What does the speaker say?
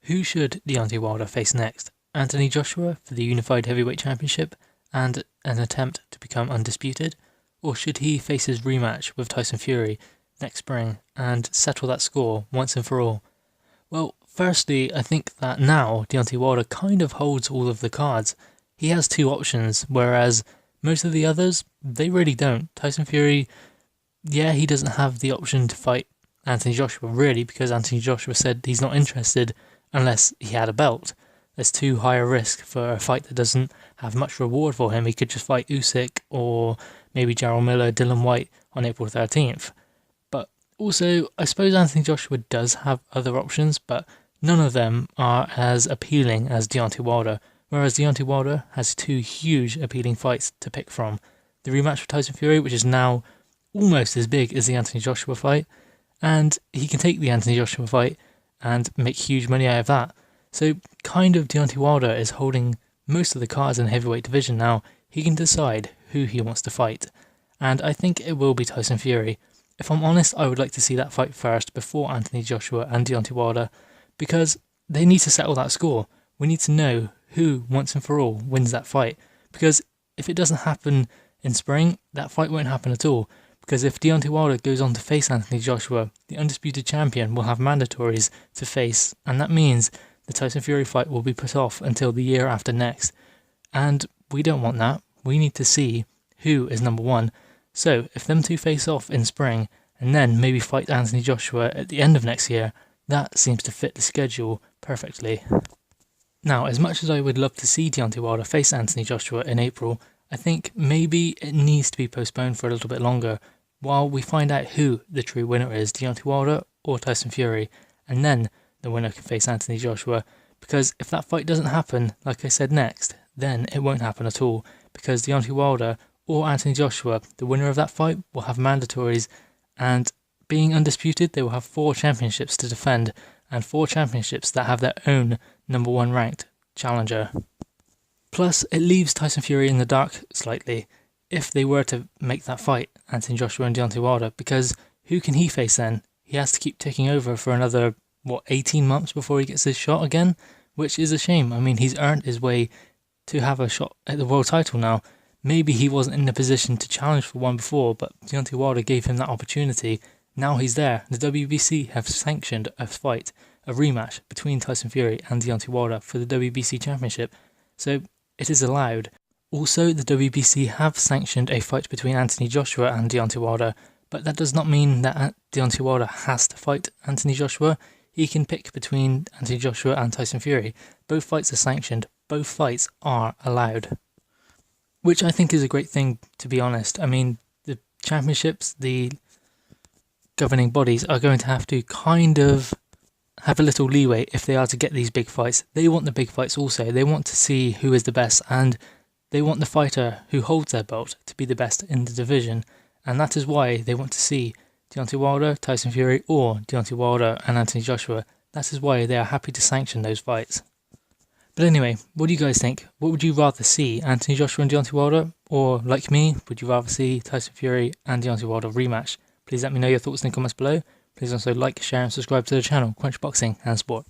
Who should Deontay Wilder face next? Anthony Joshua for the Unified Heavyweight Championship and an attempt to become undisputed? Or should he face his rematch with Tyson Fury next spring and settle that score once and for all? Well, firstly, I think that now Deontay Wilder kind of holds all of the cards. He has two options, whereas most of the others, they really don't. Tyson Fury, yeah, he doesn't have the option to fight Anthony Joshua really, because Anthony Joshua said he's not interested unless he had a belt. There's too high a risk for a fight that doesn't have much reward for him. He could just fight Usyk or maybe Jarrell Miller, Dylan White on April 13th. But also, I suppose Anthony Joshua does have other options, but none of them are as appealing as Deontay Wilder, whereas Deontay Wilder has two huge appealing fights to pick from. The rematch with Tyson Fury, which is now almost as big as the Anthony Joshua fight, and he can take the Anthony Joshua fight and make huge money out of that. So kind of Deontay Wilder is holding most of the cards in the heavyweight division now. He can decide who he wants to fight, and I think it will be Tyson Fury. If I'm honest, I would like to see that fight first before Anthony Joshua and Deontay Wilder, because they need to settle that score. We need to know who, once and for all, wins that fight, because if it doesn't happen in spring, that fight won't happen at all. Because if Deontay Wilder goes on to face Anthony Joshua, the undisputed champion will have mandatories to face, and that means the Tyson Fury fight will be put off until the year after next. And we don't want that. We need to see who is number one. So if them two face off in spring, and then maybe fight Anthony Joshua at the end of next year, that seems to fit the schedule perfectly. Now, as much as I would love to see Deontay Wilder face Anthony Joshua in April, I think maybe it needs to be postponed for a little bit longer while we find out who the true winner is, Deontay Wilder or Tyson Fury, and then the winner can face Anthony Joshua, because if that fight doesn't happen, like I said next, then it won't happen at all, because Deontay Wilder or Anthony Joshua, the winner of that fight, will have mandatories, and being undisputed, they will have 4 championships to defend, and 4 championships that have their own number 1 ranked challenger. Plus, it leaves Tyson Fury in the dark slightly if they were to make that fight, Anthony Joshua and Deontay Wilder, because who can he face then? He has to keep taking over for another, 18 months before he gets his shot again, which is a shame. I mean, he's earned his way to have a shot at the world title now. Maybe he wasn't in a position to challenge for one before, but Deontay Wilder gave him that opportunity. Now he's there. The WBC have sanctioned a fight, a rematch between Tyson Fury and Deontay Wilder for the WBC Championship. So it is allowed. Also, the WBC have sanctioned a fight between Anthony Joshua and Deontay Wilder, but that does not mean that Deontay Wilder has to fight Anthony Joshua. He can pick between Anthony Joshua and Tyson Fury. Both fights are sanctioned. Both fights are allowed. Which I think is a great thing, to be honest. I mean, the championships, the governing bodies are going to have to kind of have a little leeway if they are to get these big fights. They want the big fights also. They want to see who is the best, and they want the fighter who holds their belt to be the best in the division. And that is why they want to see Deontay Wilder, Tyson Fury, or Deontay Wilder and Anthony Joshua. That is why they are happy to sanction those fights. But anyway, what do you guys think? What would you rather see, Anthony Joshua and Deontay Wilder? Or, like me, would you rather see Tyson Fury and Deontay Wilder rematch? Please let me know your thoughts in the comments below. Please also like, share and subscribe to the channel, Crunch Boxing and Sport.